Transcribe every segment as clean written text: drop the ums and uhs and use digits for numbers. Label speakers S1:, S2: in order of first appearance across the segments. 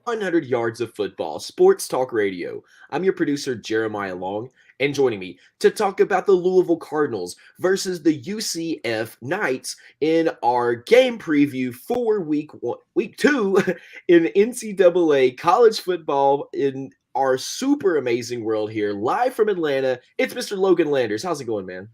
S1: 100 yards of football, sports talk radio. I'm your producer, Jeremiah Long, and joining me to talk about the Louisville Cardinals versus the UCF Knights in our game preview for week two in NCAA college football in our super amazing world here, live from Atlanta. It's Mr. Logan Landers. How's it going, man?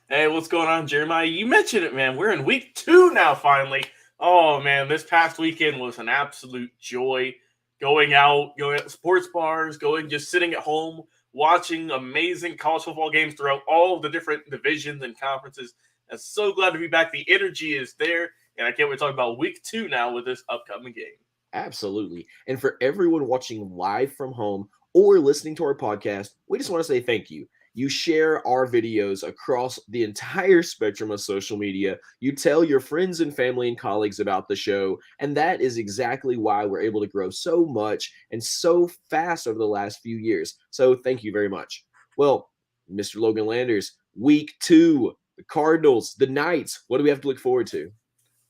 S2: Hey, what's going on, Jeremiah? You mentioned it, man. We're in week 2 now, finally. Oh, man, this past weekend was an absolute joy. Going out to sports bars, just sitting at home, watching amazing college football games throughout all of the different divisions and conferences. I'm so glad to be back. The energy is there, and I can't wait to talk about week 2 now with this upcoming game.
S1: Absolutely. And for everyone watching live from home or listening to our podcast, we just want to say thank you. You share our videos across the entire spectrum of social media. You tell your friends and family and colleagues about the show. And that is exactly why we're able to grow so much and so fast over the last few years. So thank you very much. Well, Mr. Logan Landers, week 2, the Cardinals, the Knights. What do we have to look forward to?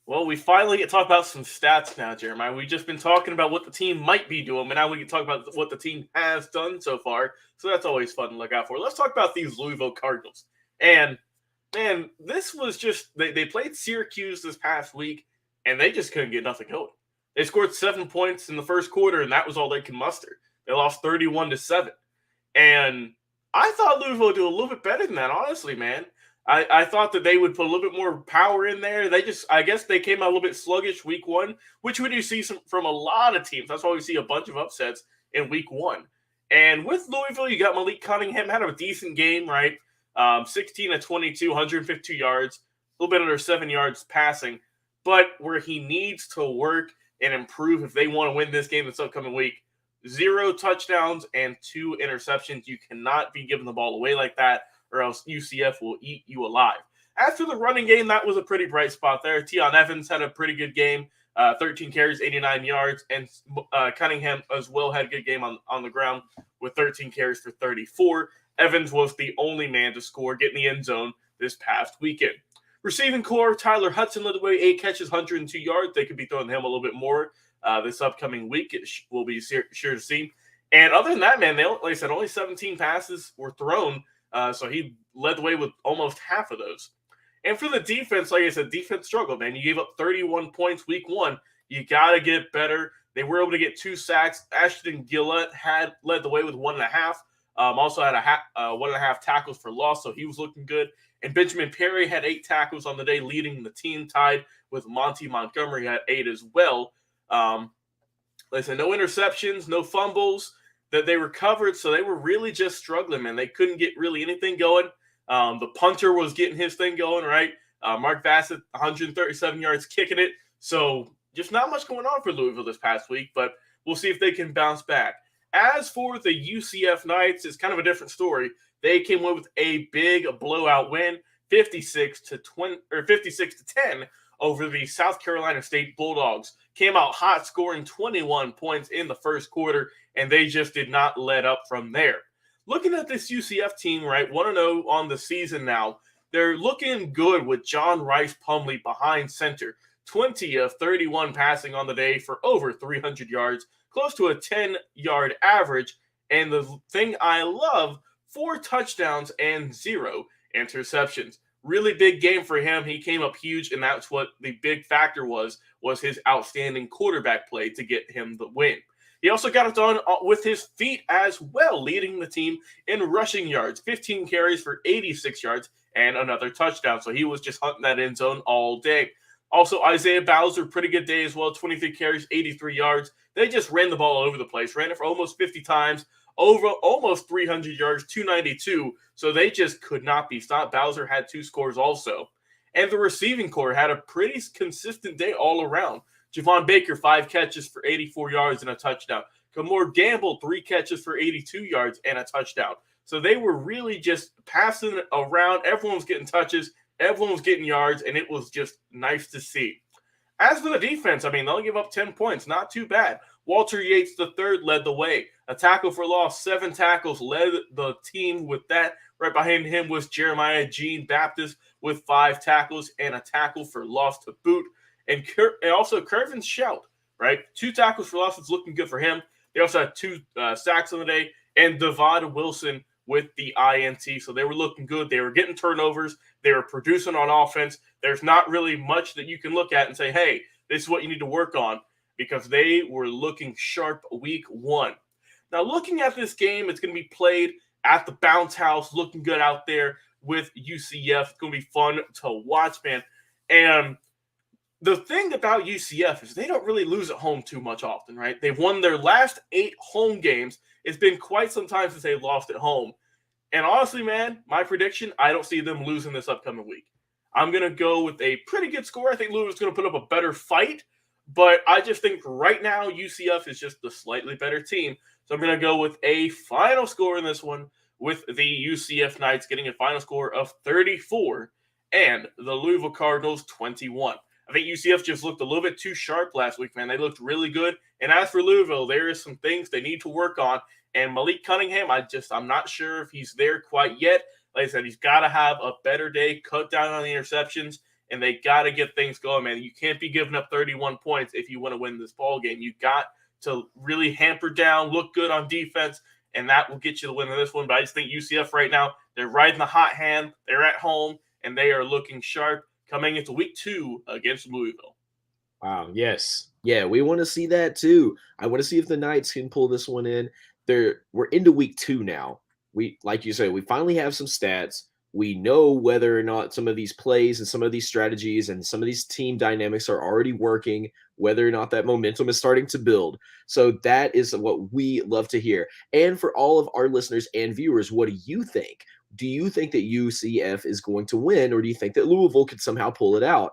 S2: Well, we finally get to talk about some stats now, Jeremiah. We've just been talking about what the team might be doing, but now we can talk about what the team has done so far. So that's always fun to look out for. Let's talk about these Louisville Cardinals. And, man, this was just – they played Syracuse this past week, and they just couldn't get nothing going. They scored 7 points in the first quarter, and that was all they could muster. They lost 31-7. And I thought Louisville would do a little bit better than that, honestly, man. I thought that they would put a little bit more power in there. I guess they came out a little bit sluggish week 1, which we do see from a lot of teams. That's why we see a bunch of upsets in week 1. And with Louisville, you got Malik Cunningham, had a decent game, right? 16-22, 152 yards, a little bit under 7 yards passing. But where he needs to work and improve if they want to win this game this upcoming week, 0 touchdowns and 2 interceptions. You cannot be giving the ball away like that, or else UCF will eat you alive. As for the running game, that was a pretty bright spot there. Tion Evans had a pretty good game, 13 carries, 89 yards, and Cunningham as well had a good game on the ground with 13 carries for 34. Evans was the only man to score, get in the end zone this past weekend. Receiving core, Tyler Hudson led the way, 8 catches, 102 yards. They could be throwing him a little bit more this upcoming week. We'll be sure to see. And other than that, man, like I said, only 17 passes were thrown. So he led the way with almost half of those. And for the defense, like I said, defense struggled, man. You gave up 31 points week 1. You got to get better. They were able to get 2 sacks. Ashton Gillett had led the way with 1.5. Also had 1.5 tackles for loss, so he was looking good. And Benjamin Perry had 8 tackles on the day, leading the team, tied with Monty Montgomery at 8 as well. Like I said, no interceptions, no fumbles that they recovered, so they were really just struggling, man. They couldn't get really anything going. The punter was getting his thing going, right? Mark Bassett, 137 yards kicking it. So just not much going on for Louisville this past week, but we'll see if they can bounce back. As for the UCF Knights, it's kind of a different story. They came away with a big blowout win, 56-10 over the South Carolina State Bulldogs. Came out hot, scoring 21 points in the first quarter, and they just did not let up from there. Looking at this UCF team, right, 1-0 on the season now, they're looking good with John Rice Plumlee behind center. 20 of 31 passing on the day for over 300 yards, close to a 10-yard average. And the thing I love, 4 touchdowns and 0 interceptions. Really big game for him. He came up huge, and that's what the big factor was his outstanding quarterback play to get him the win. He also got it done with his feet as well, leading the team in rushing yards, 15 carries for 86 yards and another touchdown. So he was just hunting that end zone all day. Also, Isaiah Bowser, pretty good day as well, 23 carries, 83 yards. They just ran the ball all over the place, ran it for almost 50 times, over almost 300 yards, 292. So they just could not be stopped. Bowser had 2 scores also. And the receiving core had a pretty consistent day all around. Javon Baker, 5 catches for 84 yards and a touchdown. Kamor Gamble, 3 catches for 82 yards and a touchdown. So they were really just passing it around. Everyone was getting touches. Everyone was getting yards, and it was just nice to see. As for the defense, I mean, they'll give up 10 points. Not too bad. Walter Yates III led the way. A tackle for loss, 7 tackles, led the team with that. Right behind him was Jeremiah Jean Baptist with 5 tackles and a tackle for loss to boot. And also Kervin Shout right? 2 tackles for loss is looking good for him. They also had 2 sacks on the day, and Devon Wilson with the INT. So they were looking good. They were getting turnovers. They were producing on offense. There's not really much that you can look at and say, hey, this is what you need to work on, because they were looking sharp week 1. Now, looking at this game, it's going to be played at the Bounce House, looking good out there with UCF. It's going to be fun to watch, man. And the thing about UCF is they don't really lose at home too much often, right? They've won their last 8 home games. It's been quite some time since they lost at home. And honestly, man, my prediction, I don't see them losing this upcoming week. I'm going to go with a pretty good score. I think Louisville's going to put up a better fight, but I just think right now UCF is just the slightly better team. So I'm going to go with a final score in this one, with the UCF Knights getting a final score of 34 and the Louisville Cardinals 21. I think UCF just looked a little bit too sharp last week, man. They looked really good. And as for Louisville, there is some things they need to work on. And Malik Cunningham, I'm not sure if he's there quite yet. Like I said, he's got to have a better day, cut down on the interceptions, and they got to get things going, man. You can't be giving up 31 points if you want to win this ball game. You got to really hamper down, look good on defense, and that will get you the win in this one. But I just think UCF right now, they're riding the hot hand. They're at home, and they are looking sharp coming into week 2 against Louisville.
S1: Wow, yes. Yeah, we want to see that too. I want to see if the Knights can pull this one in. We're into week 2 now. We, like you said, we finally have some stats. We know whether or not some of these plays and some of these strategies and some of these team dynamics are already working, whether or not that momentum is starting to build. So that is what we love to hear. And for all of our listeners and viewers, what do you think? Do you think that UCF is going to win, or do you think that Louisville could somehow pull it out?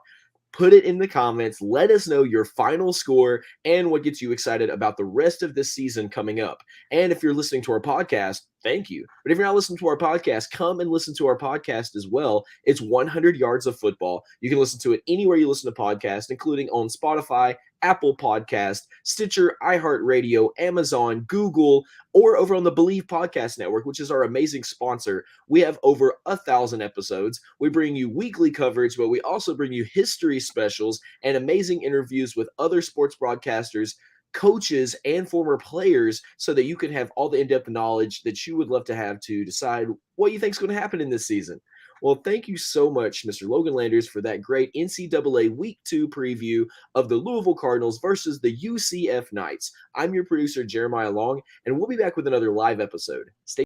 S1: Put it in the comments. Let us know your final score and what gets you excited about the rest of this season coming up. And if you're listening to our podcast, thank you. But if you're not listening to our podcast, come and listen to our podcast as well. It's 100 Yards of Football. You can listen to it anywhere you listen to podcasts, including on Spotify, Apple Podcast, Stitcher, iHeartRadio, Amazon, Google, or over on the Believe Podcast Network, which is our amazing sponsor. We have over 1,000 episodes. We bring you weekly coverage, but we also bring you history specials and amazing interviews with other sports broadcasters, coaches, and former players, so that you can have all the in-depth knowledge that you would love to have to decide what you think is going to happen in this season. Well, thank you so much, Mr. Logan Landers, for that great NCAA Week 2 preview of the Louisville Cardinals versus the UCF Knights. I'm your producer, Jeremiah Long, and we'll be back with another live episode. Stay